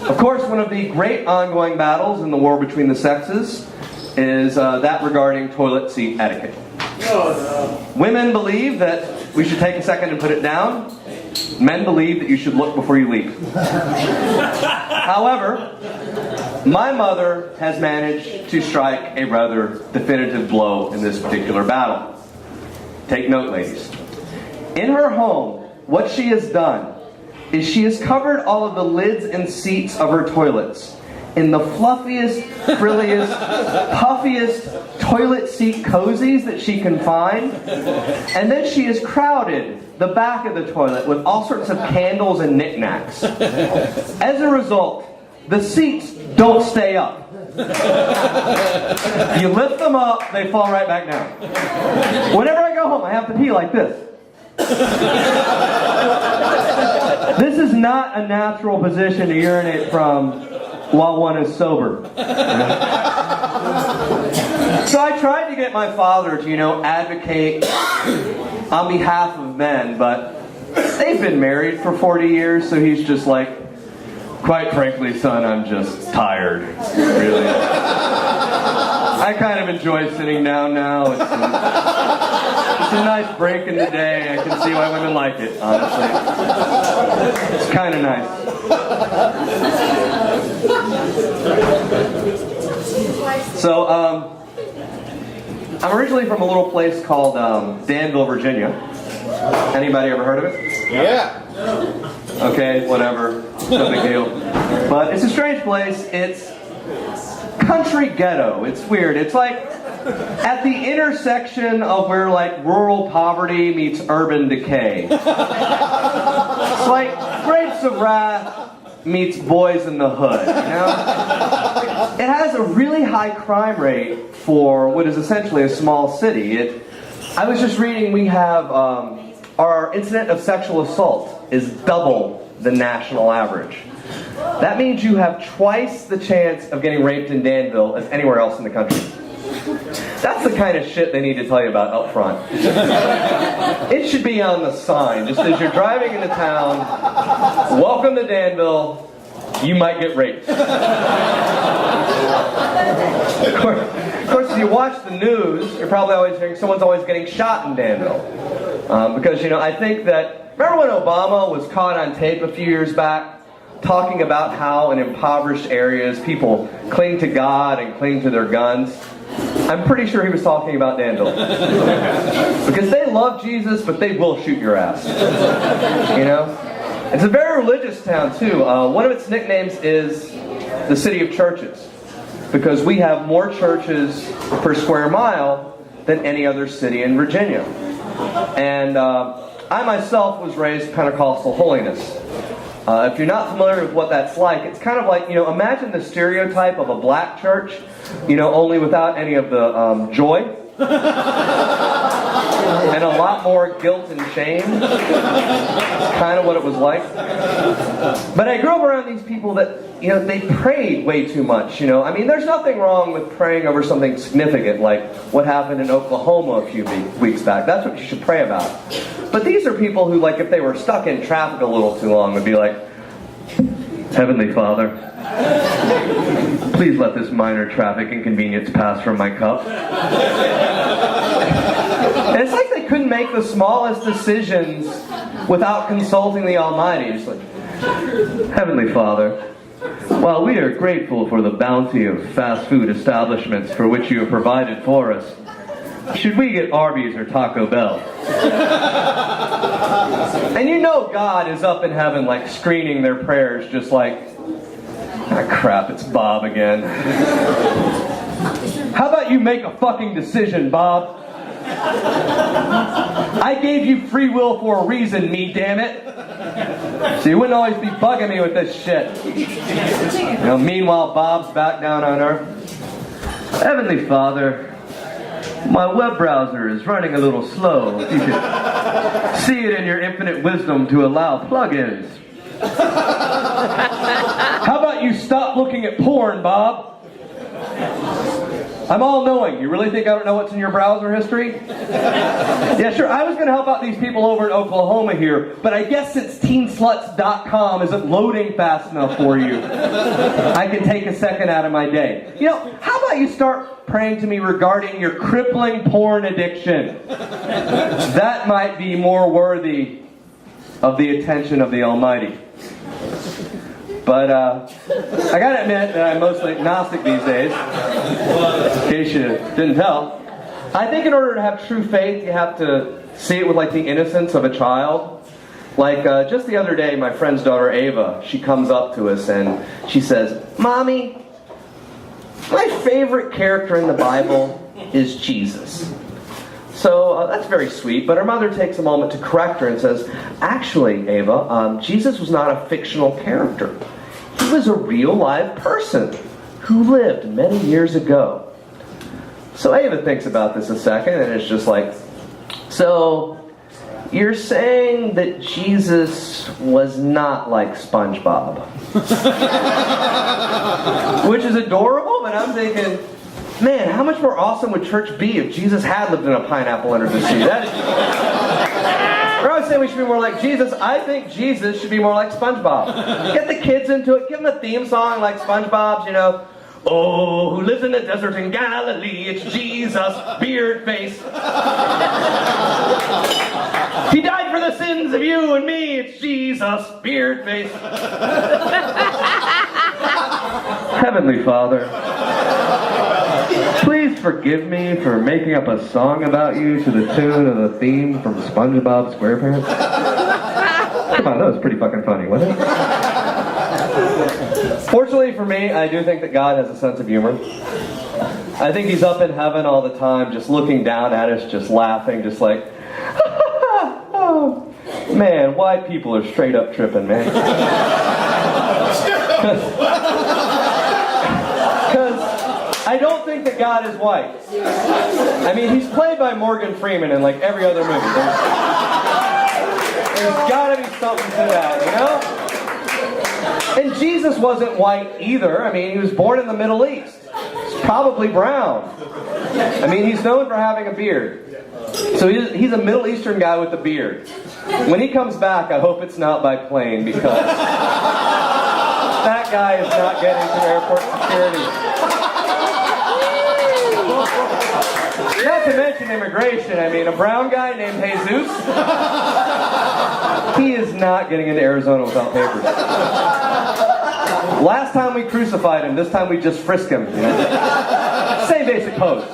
Of course, one of the great ongoing battles in the war between the sexes is that regarding toilet seat etiquette. Women believe that we should take a second and put it down. Men believe that you should look before you leap. However, my mother has managed to strike a rather definitive blow in this particular battle. Take note, ladies. In her home, what she has done is she has covered all of the lids and seats of her toilets in the fluffiest, frilliest, puffiest toilet seat cozies that she can find. And then she has crowded the back of the toilet with all sorts of candles and knickknacks. As a result, the seats don't stay up. You lift them up, they fall right back down. Whenever I go home, I have to pee like this. This is not a natural position to urinate from while one is sober. So I tried to get my father to, advocate on behalf of men, but they've been married for 40 years, so he's just like, quite frankly, son, I'm just tired. Really. I kind of enjoy sitting down now. It's a nice break in the day. I can see why women like it, honestly. It's kind of nice. So, I'm originally from a little place called Danville, Virginia. Anybody ever heard of it? Yeah. Okay, whatever. No big deal. But it's a strange place. It's country ghetto. It's weird. It's like at the intersection of where rural poverty meets urban decay. It's like Grapes of Wrath meets Boys in the Hood, It has a really high crime rate for what is essentially a small city. I was just reading we have our incident of sexual assault is double the national average. That means you have twice the chance of getting raped in Danville as anywhere else in the country. That's the kind of shit they need to tell you about up front. It should be on the sign, just as you're driving into town, welcome to Danville, you might get raped. Of course, if you watch the news, you're probably always hearing someone's always getting shot in Danville. Because, I think that, remember when Obama was caught on tape a few years back talking about how in impoverished areas people cling to God and cling to their guns? I'm pretty sure he was talking about Danville. Because they love Jesus, but they will shoot your ass. It's a very religious town, too. One of its nicknames is the City of Churches. Because we have more churches per square mile than any other city in Virginia. And I myself was raised Pentecostal holiness. If you're not familiar with what that's like, it's kind of like, imagine the stereotype of a black church, only without any of the joy. And a lot more guilt and shame. Kind of what it was like. But I grew up around these people that, they prayed way too much, there's nothing wrong with praying over something significant like what happened in Oklahoma a few weeks back. That's what you should pray about. But these are people who, if they were stuck in traffic a little too long, would be like, Heavenly Father, please let this minor traffic inconvenience pass from my cup. And it's like they couldn't make the smallest decisions without consulting the Almighty. It's like, Heavenly Father, while we are grateful for the bounty of fast food establishments for which you have provided for us, should we get Arby's or Taco Bell? And God is up in heaven screening their prayers just like, crap, it's Bob again. How about you make a fucking decision, Bob? I gave you free will for a reason, me damn it. So you wouldn't always be bugging me with this shit. Meanwhile, Bob's back down on earth. Heavenly Father, my web browser is running a little slow. If you could see it in your infinite wisdom to allow plugins. How about you stop looking at porn, Bob? I'm all-knowing. You really think I don't know what's in your browser history? Yeah, sure. I was going to help out these people over in Oklahoma here, but I guess since teensluts.com isn't loading fast enough for you, I can take a second out of my day. You know, how about you start praying to me regarding your crippling porn addiction? That might be more worthy of the attention of the Almighty. But I gotta admit that I'm mostly agnostic these days, in case you didn't tell. I think in order to have true faith, you have to see it with like the innocence of a child. Like just the other day, my friend's daughter Ava, she comes up to us and she says, "Mommy, my favorite character in the Bible is Jesus." So that's very sweet, but her mother takes a moment to correct her and says, "Actually, Ava, Jesus was not a fictional character. He was a real live person who lived many years ago." So Ava thinks about this a second and it's just like, "So you're saying that Jesus was not like SpongeBob?" Which is adorable, but I'm thinking, man, how much more awesome would church be if Jesus had lived in a pineapple under the sea? Or I would say we should be more like Jesus. I think Jesus should be more like SpongeBob. Get the kids into it. Give them a theme song like SpongeBob's, you know. "Oh, who lives in the desert in Galilee? It's Jesus, beard face. He died for the sins of you and me. It's Jesus, beard face." Heavenly Father, please forgive me for making up a song about you to the tune of the theme from SpongeBob SquarePants. Come on, that was pretty fucking funny, wasn't it? Fortunately for me, I do think that God has a sense of humor. I think He's up in heaven all the time, just looking down at us, just laughing, just like, "Oh, man, white people are straight up tripping, man." Because I don't think that God is white. I mean, He's played by Morgan Freeman in like every other movie. There's gotta be something to that, you know? And Jesus wasn't white either. I mean, He was born in the Middle East. He's probably brown. I mean, He's known for having a beard. So he's a Middle Eastern guy with a beard. When He comes back, I hope it's not by plane, because that guy is not getting through airport security. Not to mention immigration. I mean, a brown guy named Jesus, he is not getting into Arizona without papers. Last time we crucified Him, this time we just frisk Him. You know? Same basic pose.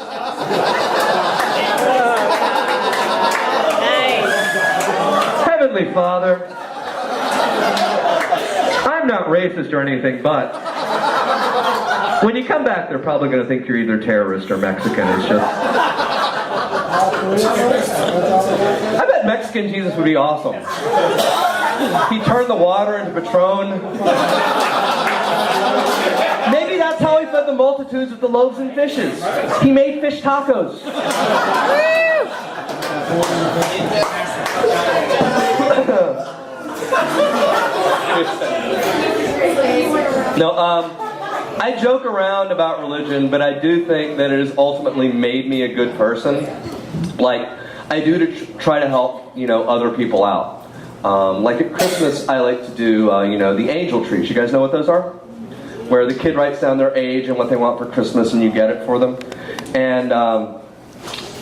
Heavenly Father, I'm not racist or anything, but when you come back, they're probably going to think you're either terrorist or Mexican. It's just... I bet Mexican Jesus would be awesome. He turned the water into Patron. Maybe that's how He fed the multitudes with the loaves and fishes. He made fish tacos. No, I joke around about religion, but I do think that it has ultimately made me a good person. Like, I do to try to help, you know, other people out. Like at Christmas, I like to do, you know, the angel trees. You guys know what those are? Where the kid writes down their age and what they want for Christmas, and you get it for them. And,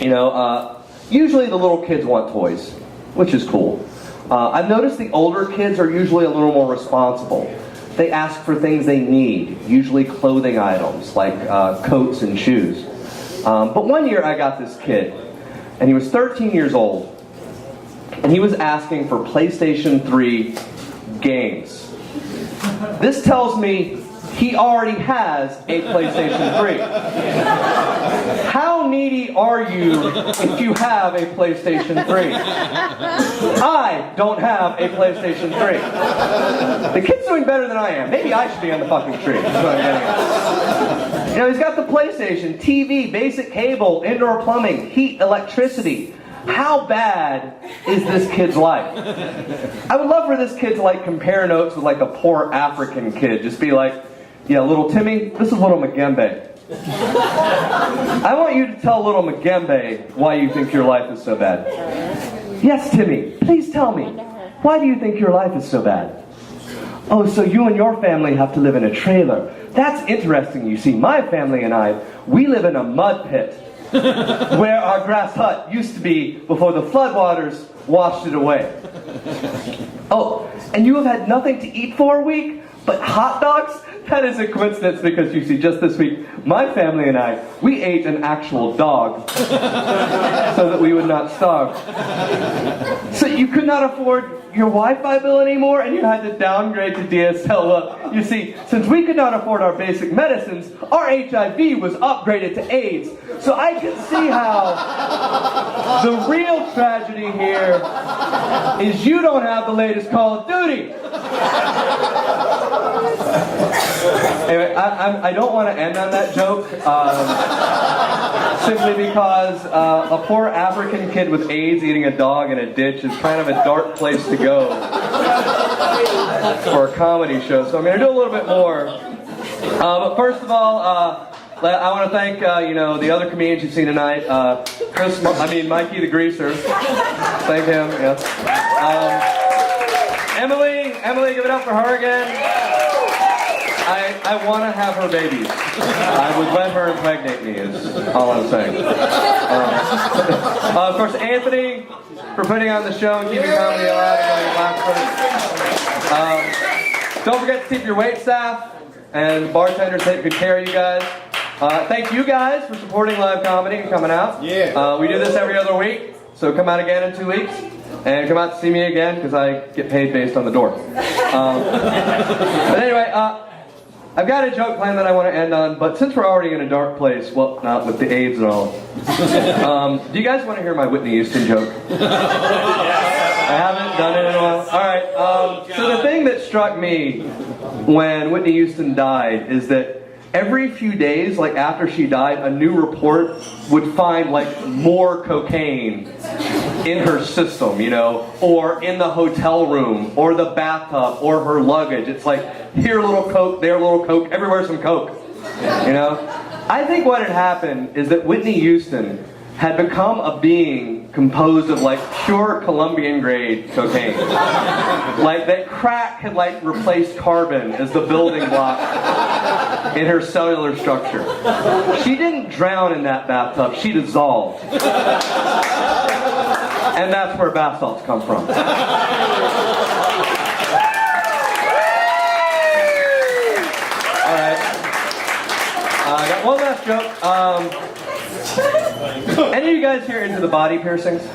you know, usually the little kids want toys, which is cool. I've noticed the older kids are usually a little more responsible. They ask for things they need, usually clothing items like coats and shoes. But one year I got this kid, and he was 13 years old, and he was asking for PlayStation 3 games. This tells me he already has a PlayStation 3. How needy are you if you have a PlayStation 3? I don't have a PlayStation 3. The kid's doing better than I am. Maybe I should be on the fucking tree. That's what I'm getting at. You know, he's got the PlayStation, TV, basic cable, indoor plumbing, heat, electricity. How bad is this kid's life? I would love for this kid to like compare notes with like a poor African kid. Just be like, yeah, little Timmy, this is little Magembe. I want you to tell little Magembe why you think your life is so bad. Yes, Timmy, please tell me. Why do you think your life is so bad? Oh, so you and your family have to live in a trailer. That's interesting, you see. My family and I, we live in a mud pit where our grass hut used to be before the floodwaters washed it away. Oh, and you have had nothing to eat for a week? But hot dogs? That is a coincidence because you see, just this week, my family and I, we ate an actual dog so that we would not starve. So you could not afford your Wi-Fi bill anymore and you had to downgrade to DSL. Well, you see, since we could not afford our basic medicines, our HIV was upgraded to AIDS. So I can see how the real tragedy here is you don't have the latest Call of Duty. Anyway, I don't want to end on that joke, simply because a poor African kid with AIDS eating a dog in a ditch is kind of a dark place to go for a comedy show. So I'm going to do a little bit more. But first of all, I want to thank the other comedians you've seen tonight. Mikey the Greaser. Thank him. Yes. Emily, give it up for her again. I want to have her babies. I would let her impregnate me, is all I'm saying. Of course, Anthony, for putting on the show and keeping comedy alive in Blacksburg. Don't forget to keep your wait staff, and bartenders take good care of you guys. Thank you guys for supporting live comedy and coming out. Yeah. We do this every other week, so come out again in 2 weeks. And come out to see me again, because I get paid based on the door. But anyway, I've got a joke plan that I want to end on, but since we're already in a dark place, well, not with the AIDS and all, do you guys want to hear my Whitney Houston joke? I haven't done it in a while. Alright, so the thing that struck me when Whitney Houston died is that every few days, like after she died, a new report would find like more cocaine in her system, or in the hotel room, or the bathtub, or her luggage. It's like, here a little coke, there a little coke, everywhere some coke, I think what had happened is that Whitney Houston had become a being composed of like pure Colombian grade cocaine. Like that crack had like replaced carbon as the building block in her cellular structure. She didn't drown in that bathtub, she dissolved. And that's where bath salts come from. Alright. I got one last joke. Any of you guys here into the body piercings?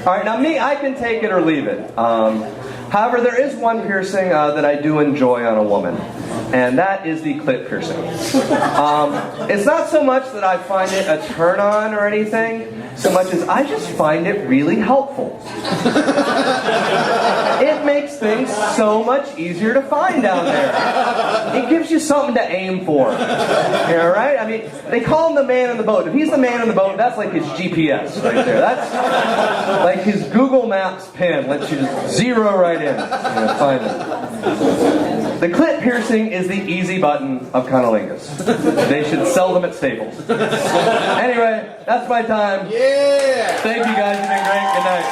Alright, now me, I can take it or leave it. However, there is one piercing that I do enjoy on a woman, and that is the clit piercing. It's not so much that I find it a turn on or anything, so much as I just find it really helpful. It makes things so much easier to find down there. It gives you something to aim for. Right? I mean, they call him the man in the boat. If he's the man in the boat, that's like his GPS right there. That's like his Google Maps pin. Lets you just zero right in. Find it. The clit piercing is the easy button of cunnilingus. They should sell them at Staples. Anyway, that's my time. Yeah! Thank you guys. You've been great. Good night.